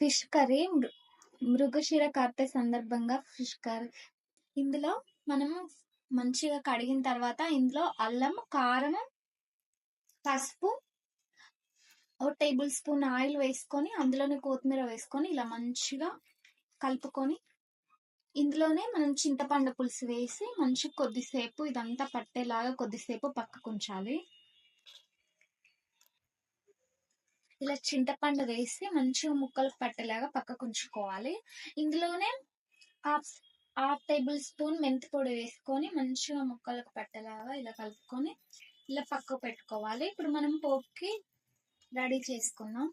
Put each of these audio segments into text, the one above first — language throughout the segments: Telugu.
ఫిష్ కర్రీ మృగశిర కార్తె సందర్భంగా ఫిష్ కర్రీ. ఇందులో మనము మంచిగా కడిగిన తర్వాత ఇందులో అల్లం, కారం, పసుపు, ఓ టేబుల్ స్పూన్ ఆయిల్ వేసుకొని అందులోనే కొత్తిమీర వేసుకొని ఇలా మంచిగా కలుపుకొని ఇందులోనే మనం చింతపండు పులుసు వేసి మంచిగా కొద్దిసేపు ఇదంతా పట్టేలాగా కొద్దిసేపు పక్కకు ఉంచాలి. ఇలా చింతపండు వేసి మంచిగా ముక్కలకు పట్టేలాగా పక్కకు ఉంచుకోవాలి. ఇందులోనే హాఫ్ టేబుల్ స్పూన్ మెంతి పొడి వేసుకొని మంచిగా ముక్కలకు పట్టేలాగా ఇలా కలుపుకొని ఇలా పక్కకు పెట్టుకోవాలి. ఇప్పుడు మనం పోపుకి రెడీ చేసుకున్నాం.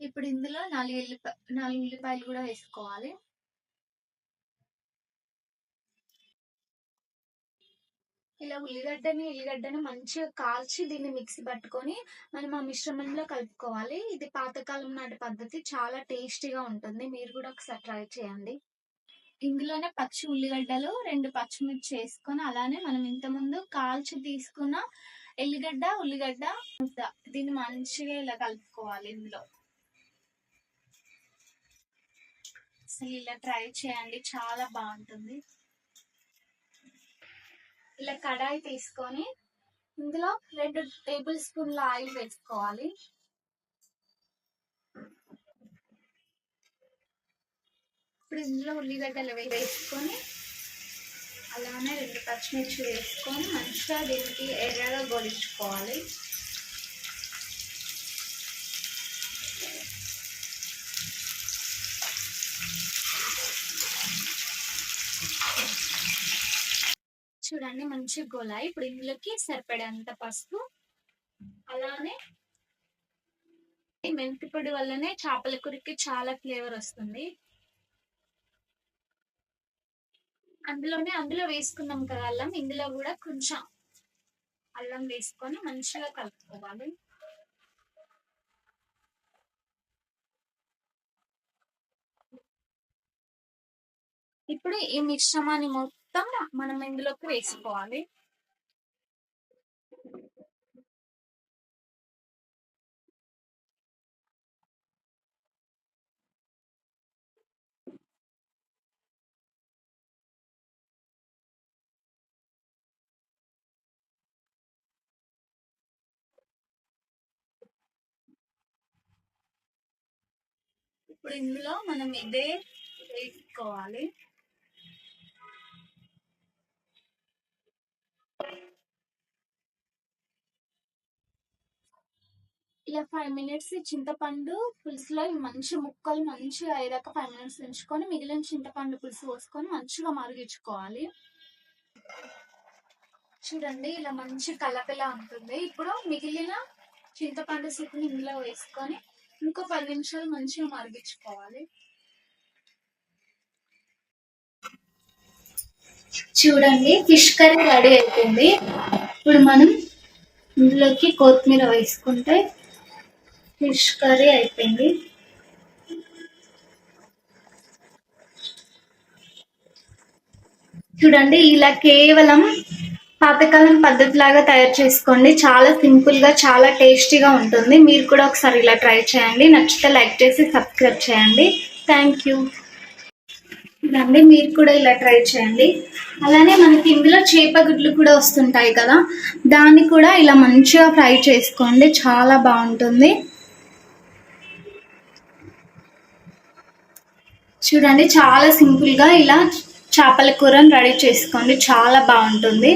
ఇప్పుడు ఇందులో 4 ఉల్లిపాయలు కూడా వేసుకోవాలి. ఇలా ఉల్లిగడ్డని మంచిగా కాల్చి దీన్ని మిక్సీ పట్టుకొని మనం ఆ మిశ్రమంలో కలుపుకోవాలి. ఇది పాతకాలం నాటి పద్ధతి, చాలా టేస్టీగా ఉంటుంది. మీరు కూడా ఒకసారి ట్రై చేయండి. ఇందులోనే పచ్చి ఉల్లిగడ్డలు 2 పచ్చిమిర్చి వేసుకొని అలానే మనం ఇంతకుముందు కాల్చి తీసుకున్న ఉల్లిగడ్డ దీన్ని మంచిగా ఇలా కలుపుకోవాలి. ఇందులో అసలు ఇలా ట్రై చేయండి, చాలా బాగుంటుంది. ఇలా కడాయి తీసుకొని ఇందులో 2 టేబుల్ స్పూన్ల ఆయిల్ వేసుకోవాలి. ఇప్పుడు ఇందులో ఉల్లిగడ్డలు వేసుకొని అలానే 2 పచ్చిమిర్చి వేసుకొని మంచిగా దీనికి ఎర్రగా గోలించుకోవాలి. చూడండి మంచిగా గోలాయి. ఇప్పుడు ఇందులోకి సరిపడేంత పసుపు, అలానే మెంతి పొడి వల్లనే చేపల కూరకి చాలా ఫ్లేవర్ వస్తుంది. అందులో వేసుకున్నాం కదా అల్లం, ఇందులో కూడా కొంచెం అల్లం వేసుకొని మంచిగా కలుపుకోవాలి. ఇప్పుడు ఈ మిశ్రమాన్ని మొత్తం మనం ఇందులోకి వేసుకోవాలి. ఇప్పుడు ఇందులో మనం ఇదే వేసుకోవాలి. ఇలా 5 minutes చింతపండు పులుసులో మంచి ముక్కలు మంచిగా అయ్యేదాకా 5 minutes ఉంచుకొని మిగిలిన చింతపండు పులుసు పోసుకొని మంచిగా మరిగించుకోవాలి. చూడండి ఇలా మంచి కలకలా ఉంటుంది. ఇప్పుడు మిగిలిన చింతపండు సూపుని ఇందులో వేసుకొని ఇంకో 10 నిమిషాలు మంచిగా మరిగించుకోవాలి. చూడండి ఫిష్ కర్రీ రెడీ అయిపోయింది. ఇప్పుడు మనం ఇందులోకి కొత్తిమీర వేసుకుంటే ఫిష్ కర్రీ అయిపోయింది. చూడండి ఇలా కేవలం పాతకాలం పద్ధతిలాగా తయారు చేసుకోండి. చాలా సింపుల్ గా చాలా టేస్టీగా ఉంటుంది. మీరు కూడా ఒకసారి ఇలా ట్రై చేయండి. నచ్చితే లైక్ చేసి సబ్స్క్రైబ్ చేయండి. Thank you. ఇదండి, మీరు కూడా ఇలా ట్రై చేయండి. అలానే మనకి ఇందులో చేప గుడ్లు కూడా వస్తుంటాయి కదా, దాన్ని కూడా ఇలా మంచిగా ఫ్రై చేసుకోండి, చాలా బాగుంటుంది. చూడండి చాలా సింపుల్గా ఇలా చేపల కూరని రెడీ చేసుకోండి, చాలా బాగుంటుంది.